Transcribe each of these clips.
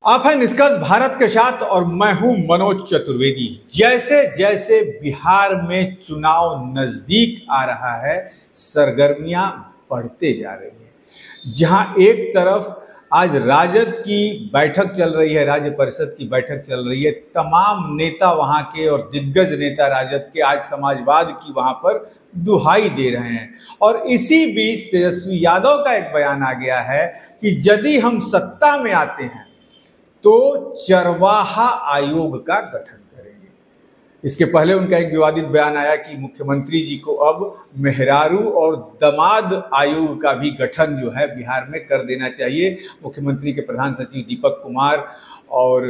आप हैं निष्कर्ष भारत के साथ और मैं हूं मनोज चतुर्वेदी। जैसे जैसे बिहार में चुनाव नजदीक आ रहा है, सरगर्मियां बढ़ते जा रही हैं। जहां एक तरफ आज राजद की बैठक चल रही है, राज्य परिषद की बैठक चल रही है, तमाम नेता वहां के और दिग्गज नेता राजद के आज समाजवाद की वहां पर दुहाई दे रहे हैं। और इसी बीच तेजस्वी यादव का एक बयान आ गया है कि यदि हम सत्ता में आते हैं तो चरवाहा आयोग का गठन करेंगे। इसके पहले उनका एक विवादित बयान आया कि मुख्यमंत्री जी को अब मेहरारू और दामाद आयोग का भी गठन जो है बिहार में कर देना चाहिए। मुख्यमंत्री के प्रधान सचिव दीपक कुमार और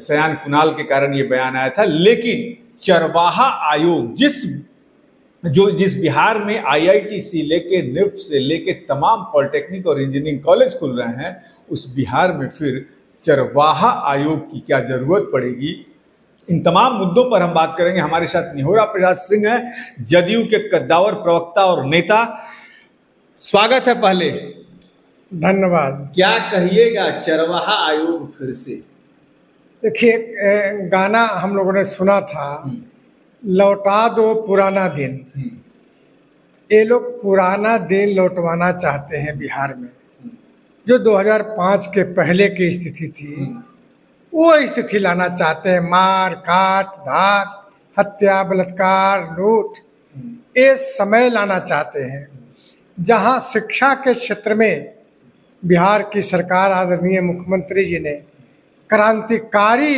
सयान कुणाल के कारण ये बयान आया था। लेकिन चरवाहा आयोग जिस बिहार में आईआईटी से लेके निफ्ट से लेके तमाम पॉलिटेक्निक और इंजीनियरिंग कॉलेज खुल रहे हैं, उस बिहार में फिर चरवाहा आयोग की क्या जरूरत पड़ेगी। इन तमाम मुद्दों पर हम बात करेंगे। हमारे साथ निहोरा प्रयाग सिंह है, जदयू के कद्दावर प्रवक्ता और नेता। स्वागत है। पहले धन्यवाद। क्या कहिएगा चरवाहा आयोग फिर से? देखिए, गाना हम लोगों ने सुना था, लौटा दो पुराना दिन। ये लोग पुराना दिन लौटवाना चाहते हैं बिहार में। जो 2005 के पहले की स्थिति थी वो स्थिति लाना चाहते हैं। मार काट धार, हत्या, बलात्कार, लूट, ये समय लाना चाहते हैं। जहां शिक्षा के क्षेत्र में बिहार की सरकार, आदरणीय मुख्यमंत्री जी ने क्रांतिकारी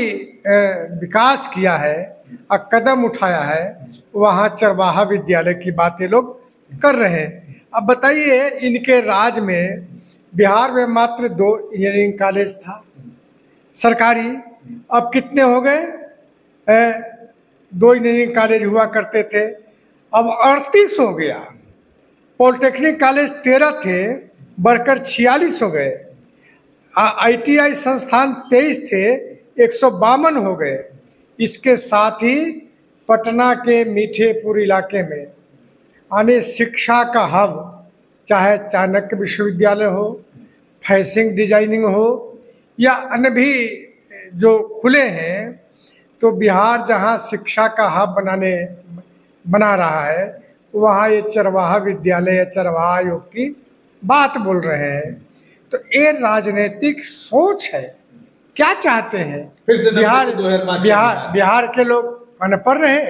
विकास किया है और कदम उठाया है, वहाँ चरवाहा विद्यालय की बातें लोग कर रहे हैं। अब बताइए, इनके राज में बिहार में मात्र 2 इंजीनियरिंग कॉलेज था सरकारी। अब कितने हो गए? 2 इंजीनियरिंग कॉलेज हुआ करते थे, अब 38 हो गया। पॉलिटेक्निक कॉलेज 13 थे, बढ़कर 46 हो गए। आईटीआई संस्थान 23 थे, 152 हो गए। इसके साथ ही पटना के मीठेपुर इलाके में यानी शिक्षा का हब, चाहे चाणक्य विश्वविद्यालय हो, फैशन डिजाइनिंग हो या अन्य भी जो खुले हैं, तो बिहार जहां शिक्षा का हब बना रहा है, वहाँ ये चरवाहा विद्यालय या चरवाहा आयोग की बात बोल रहे हैं। तो ये राजनीतिक सोच है। क्या चाहते हैं? बिहार के लोग अनपढ़ रहे।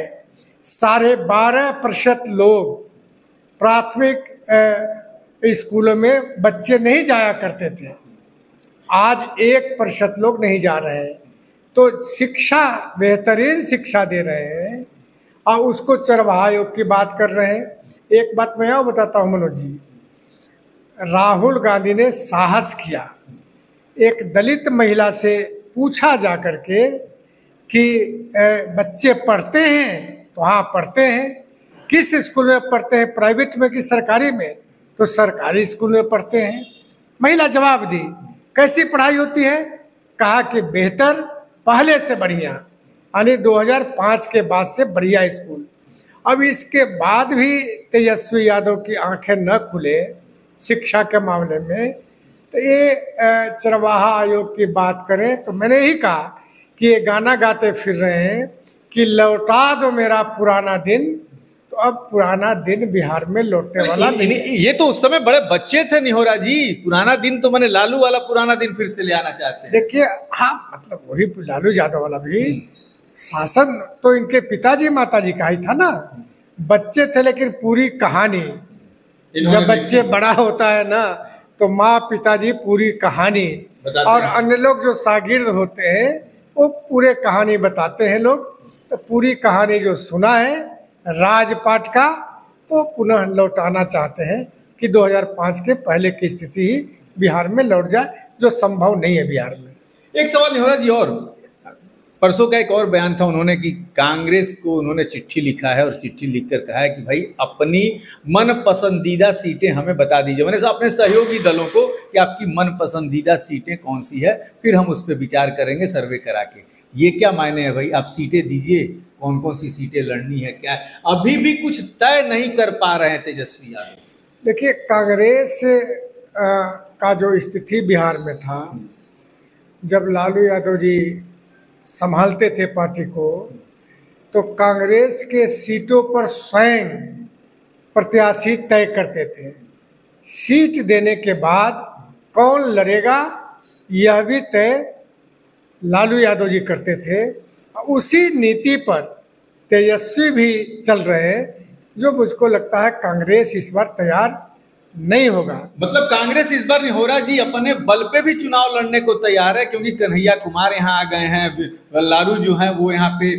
12.5% लोग प्राथमिक स्कूलों में बच्चे नहीं जाया करते थे, आज 1% लोग नहीं जा रहे हैं। तो शिक्षा, बेहतरीन शिक्षा दे रहे हैं और उसको चरवाहा आयोग की बात कर रहे हैं। एक बात मैं और बताता हूँ मनोज जी, राहुल गांधी ने साहस किया, एक दलित महिला से पूछा जा कर के कि बच्चे पढ़ते हैं? तो हाँ पढ़ते हैं। किस स्कूल में पढ़ते हैं, प्राइवेट में कि सरकारी में? तो सरकारी स्कूल में पढ़ते हैं। महिला जवाब दी, कैसी पढ़ाई होती है? कहा कि बेहतर, पहले से बढ़िया, यानी 2005 के बाद से बढ़िया स्कूल। अब इसके बाद भी तेजस्वी यादव की आंखें न खुले शिक्षा के मामले में, तो ये चरवाहा आयोग की बात करें तो मैंने ही कहा कि ये गाना गाते फिर रहे हैं कि लौटा दो मेरा पुराना दिन। तो अब पुराना दिन बिहार में लौटने वाला नहीं। ये तो उस समय बड़े बच्चे थे निहोरा जी। पुराना दिन तो मैंने लालू वाला पुराना दिन फिर से ले आना चाहते हैं। देखिए, हाँ मतलब वही लालू यादव वाला भी शासन तो इनके पिताजी माताजी का ही था ना। बच्चे थे, लेकिन पूरी कहानी, जब बच्चे बड़ा होता है ना तो माँ पिताजी पूरी कहानी और अन्य लोग जो शागिर्द होते हैं वो पूरे कहानी बताते हैं लोग। तो पूरी कहानी जो सुना है राजपाट का, तो पुनः लौटाना चाहते हैं कि 2005 के पहले की स्थिति ही बिहार में लौट जाए, जो संभव नहीं है बिहार में। एक सवाल निहोरा जी, और परसों का एक और बयान था उन्होंने कि कांग्रेस को उन्होंने चिट्ठी लिखा है और चिट्ठी लिखकर कहा है कि भाई अपनी मन पसंदीदा सीटें हमें बता दीजिए, मैंने अपने सहयोगी दलों को, कि आपकी मन पसंदीदा सीटें कौन सी है, फिर हम उस पर विचार करेंगे सर्वे करा के। ये क्या मायने हैं भाई? आप सीटें दीजिए, कौन कौन सी सीटें लड़नी है, क्या है? अभी भी कुछ तय नहीं कर पा रहे हैं तेजस्वी यादव। देखिए, कांग्रेस का जो स्थिति बिहार में था जब लालू यादव जी संभालते थे पार्टी को, तो कांग्रेस के सीटों पर स्वयं प्रत्याशी तय करते थे। सीट देने के बाद कौन लड़ेगा यह भी तय लालू यादव जी करते थे। उसी नीति पर तेजस्वी भी चल रहे हैं, जो मुझको लगता है कांग्रेस इस बार तैयार नहीं होगा। मतलब कांग्रेस इस बार निहोरा जी अपने बल पे भी चुनाव लड़ने को तैयार है, क्योंकि कन्हैया कुमार यहाँ आ गए हैं, लालू जो है वो यहाँ पे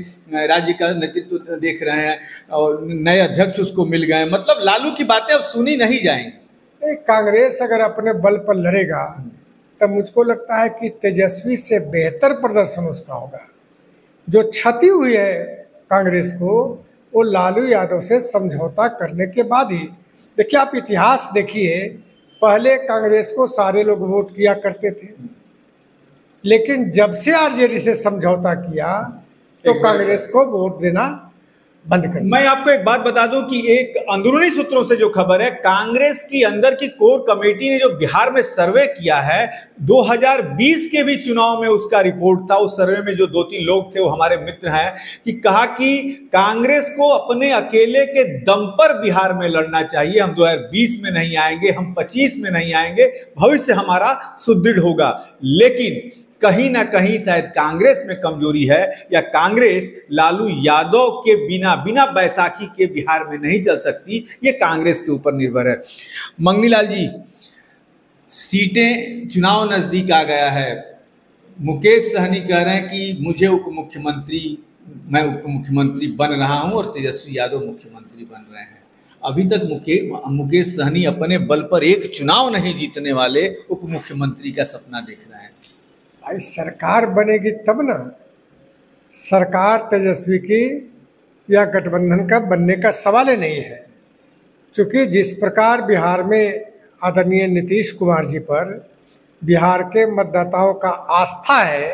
राज्य का नेतृत्व देख रहे हैं और नए अध्यक्ष उसको मिल गए। मतलब लालू की बातें अब सुनी नहीं जाएंगी। नहीं, कांग्रेस अगर अपने बल पर लड़ेगा तब मुझको लगता है कि तेजस्वी से बेहतर प्रदर्शन उसका होगा। जो क्षति हुई है कांग्रेस को, वो लालू यादव से समझौता करने के बाद ही। देखिए, आप इतिहास देखिए, पहले कांग्रेस को सारे लोग वोट किया करते थे, लेकिन जब से आरजेडी से समझौता किया तो कांग्रेस को वोट देना बंद कर दिया। मैं आपको एक बात बता दूं कि एक अंदरूनी सूत्रों से जो खबर है, कांग्रेस की अंदर की कोर कमेटी ने जो बिहार में सर्वे किया है, 2020 के भी चुनाव में उसका रिपोर्ट था। उस सर्वे में जो 2-3 लोग थे वो हमारे मित्र हैं, कि कहा कि कांग्रेस को अपने अकेले के दम पर बिहार में लड़ना चाहिए। हम 2020 में नहीं आएंगे, हम 25 में नहीं आएंगे, भविष्य हमारा सुदृढ़ होगा। लेकिन कहीं ना कहीं शायद कांग्रेस में कमजोरी है, या कांग्रेस लालू यादव के बिना बैसाखी के बिहार में नहीं चल सकती। ये कांग्रेस के ऊपर निर्भर है। मंगनीलाल जी, सीटें, चुनाव नजदीक आ गया है। मुकेश सहनी कह रहे हैं कि मैं उप मुख्यमंत्री बन रहा हूं और तेजस्वी यादव मुख्यमंत्री बन रहे हैं। अभी तक मुकेश सहनी अपने बल पर एक चुनाव नहीं जीतने वाले उप मुख्यमंत्री का सपना देख रहे हैं। भाई, सरकार बनेगी तब ना। सरकार तेजस्वी की या गठबंधन का बनने का सवाल ही नहीं है, क्योंकि जिस प्रकार बिहार में आदरणीय नीतीश कुमार जी पर बिहार के मतदाताओं का आस्था है,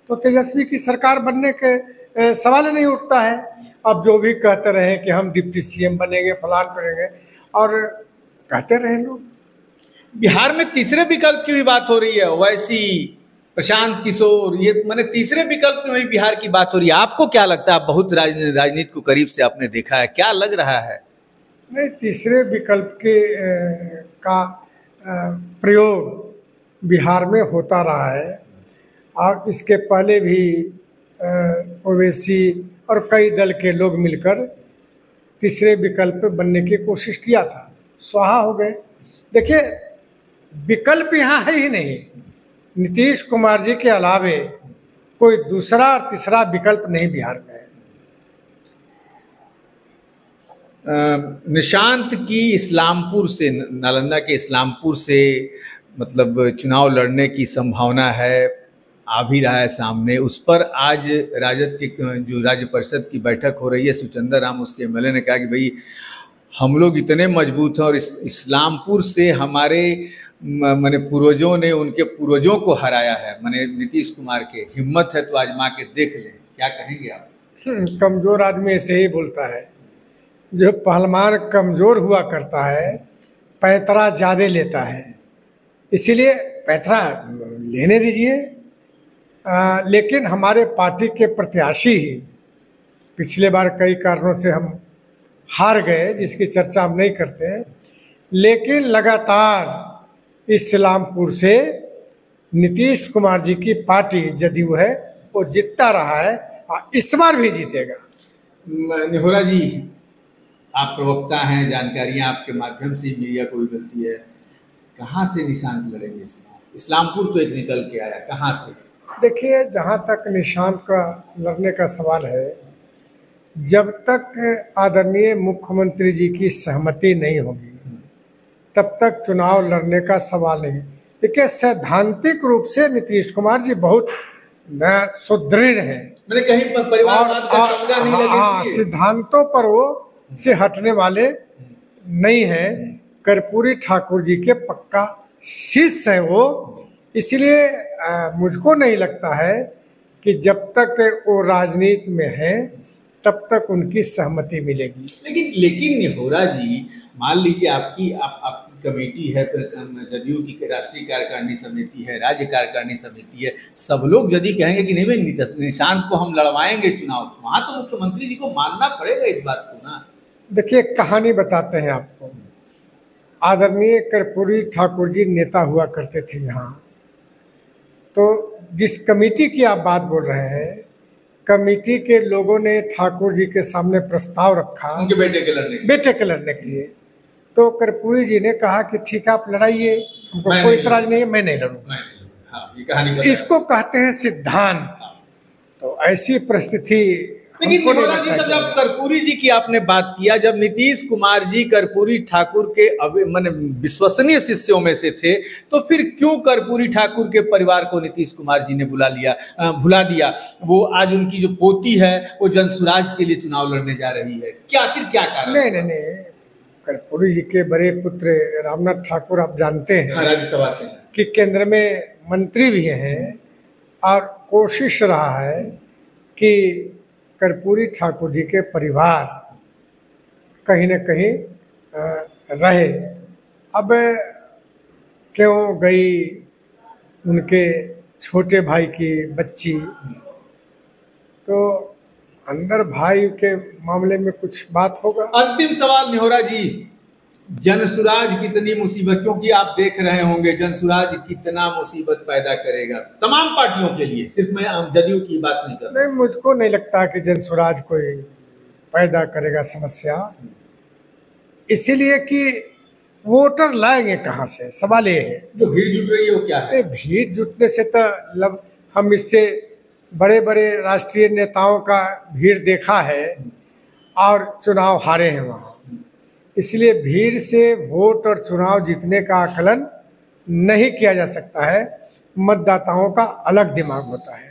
तो तेजस्वी की सरकार बनने के सवाल ही नहीं उठता है। अब जो भी कहते रहे कि हम डिप्टी सीएम बनेंगे, फलान करेंगे, और कहते रहे लोग। बिहार में तीसरे विकल्प की भी बात हो रही है, ओवैसी, प्रशांत किशोर, ये मैंने तीसरे विकल्प में भी बिहार की बात हो रही है। आपको क्या लगता है? बहुत राजनीति को करीब से आपने देखा है, क्या लग रहा है? नहीं, तीसरे विकल्प के का प्रयोग बिहार में होता रहा है, और इसके पहले भी ओवैसी और कई दल के लोग मिलकर तीसरे विकल्प बनने की कोशिश किया था, स्वाहा हो गए। देखिए, विकल्प यहाँ है ही नहीं। नीतीश कुमार जी के अलावे कोई दूसरा और तीसरा विकल्प नहीं बिहार में है। निशांत की इस्लामपुर से, नालंदा के इस्लामपुर से मतलब चुनाव लड़ने की संभावना है, आ भी रहा है सामने। उस पर आज राजद के जो राज्य परिषद की बैठक हो रही है, सुचंदर राम उसके एमएलए ने कहा कि भाई हम लोग इतने मजबूत हैं और इस्लामपुर से हमारे माने पूर्वजों ने उनके पूर्वजों को हराया है। माने नीतीश कुमार के हिम्मत है तो आजमा के देख लें। क्या कहेंगे आप? कमज़ोर आदमी ऐसे ही बोलता है। जो पहलवान कमज़ोर हुआ करता है, पैंतरा ज़्यादा लेता है, इसीलिए पैंतरा लेने दीजिए। लेकिन हमारे पार्टी के प्रत्याशी ही पिछले बार कई कारणों से हम हार गए, जिसकी चर्चा हम नहीं करते, लेकिन लगातार इस्लामपुर से नीतीश कुमार जी की पार्टी जदयू है, वो जीतता रहा है और इस बार भी जीतेगा। निहोरा जी, आप प्रवक्ता हैं, जानकारियां आपके माध्यम से मीडिया को भी मिलती है। कहाँ से निशांत लड़ेंगे चुनाव? इस्लामपुर तो एक निकल के आया, कहाँ से? देखिए, जहाँ तक निशांत का लड़ने का सवाल है, जब तक आदरणीय मुख्यमंत्री जी की सहमति नहीं होगी तब तक चुनाव लड़ने का सवाल नहीं। देखिए, सैद्धांतिक रूप से नीतीश कुमार जी बहुत सुदृढ़ हैं, मैंने कहीं पर परिवारवाद का पंगा नहीं लगे, सिद्धांतों पर वो से हटने वाले नहीं हैं। कर्पूरी ठाकुर जी के पक्का शिष्य हैं वो, इसलिए मुझको नहीं लगता है कि जब तक वो राजनीति में है तब तक उनकी सहमति मिलेगी। लेकिन निहोरा जी, मान लीजिए आपकी कमेटी है, जदयू की राष्ट्रीय कार्यकारिणी समिति है, राज्य कार्यकारिणी समिति है, सब लोग यदि कहेंगे कि नहीं भाई निशांत को हम लड़वाएंगे चुनाव, वहाँ तो मुख्यमंत्री जी को मानना पड़ेगा इस बात को ना। देखिए, कहानी बताते हैं आपको। आदरणीय कर्पूरी ठाकुर जी नेता हुआ करते थे यहाँ। तो जिस कमेटी की आप बात बोल रहे हैं, कमेटी के लोगों ने ठाकुर जी के सामने प्रस्ताव रखा उनके बेटे के लड़ने के लिए। तो कर्पूरी जी ने कहा कि ठीक है, आप लड़ाइए, हमको कोई इतराज नहीं है, मैं नहीं लड़ूंगा। हाँ, ये कहानी इसको कहते हैं सिद्धांत। तो ऐसी परिस्थिति। लेकिन निहोरा जी, तब जब कर्पूरी जी की आपने बात किया, जब नीतीश कुमार जी कर्पूरी ठाकुर के माने विश्वसनीय शिष्यों में से थे, तो फिर क्यों कर्पूरी ठाकुर के परिवार को नीतीश कुमार जी ने भुला दिया? वो आज उनकी जो पोती है वो जनसुराज के लिए चुनाव लड़ने जा रही है, क्या आखिर क्या कारण? नहीं, कर्पूरी जी के बड़े पुत्र रामनाथ ठाकुर, आप जानते हैं, राज्यसभा से कि केंद्र में मंत्री भी हैं, और कोशिश रहा है कि कर्पूरी ठाकुर जी के परिवार कहीं न कहीं रहे। अब क्यों गई उनके छोटे भाई की बच्ची, तो अंदर भाई के मामले में कुछ बात होगा। अंतिम सवाल निहोरा जी, जनसुराज कितनी मुसीबत, क्योंकि आप देख रहे होंगे जनसुराज कितना मुसीबत पैदा करेगा तमाम पार्टियों के लिए, सिर्फ मैं जदयू की बात नहीं कर रहा। नहीं, मुझको नहीं लगता कि जनसुराज कोई पैदा करेगा समस्या, इसीलिए कि वोटर लाएंगे कहाँ से, सवाल ये है। जो भीड़ जुट रही है वो क्या है? भीड़ जुटने से तो हम इससे बड़े बड़े राष्ट्रीय नेताओं का भीड़ देखा है और चुनाव हारे हैं वहाँ। इसलिए भीड़ से वोट और चुनाव जीतने का आकलन नहीं किया जा सकता है, मतदाताओं का अलग दिमाग होता है।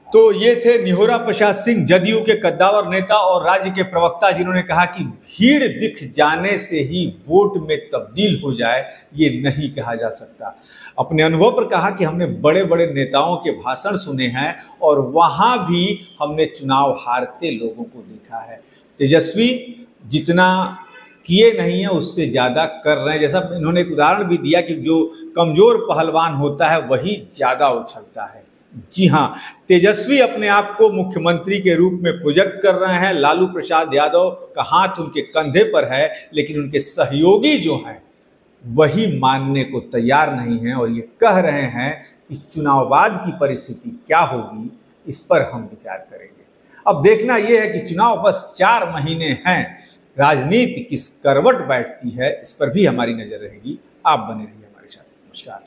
तो ये थे निहोरा प्रसाद सिंह, जदयू के कद्दावर नेता और राज्य के प्रवक्ता, जिन्होंने कहा कि भीड़ दिख जाने से ही वोट में तब्दील हो जाए, ये नहीं कहा जा सकता। अपने अनुभव पर कहा कि हमने बड़े बड़े नेताओं के भाषण सुने हैं और वहाँ भी हमने चुनाव हारते लोगों को देखा है। तेजस्वी जितना किए नहीं है उससे ज़्यादा कर रहे हैं। जैसा इन्होंने एक उदाहरण भी दिया कि जो कमज़ोर पहलवान होता है वही ज़्यादा उछलता है। जी हाँ, तेजस्वी अपने आप को मुख्यमंत्री के रूप में प्रोजेक्ट कर रहे हैं। लालू प्रसाद यादव का हाथ उनके कंधे पर है, लेकिन उनके सहयोगी जो हैं वही मानने को तैयार नहीं हैं और ये कह रहे हैं कि चुनाव बाद की परिस्थिति क्या होगी, इस पर हम विचार करेंगे। अब देखना यह है कि चुनाव बस 4 महीने हैं, राजनीति किस करवट बैठती है, इस पर भी हमारी नज़र रहेगी। आप बने रहिए हमारे साथ। नमस्कार।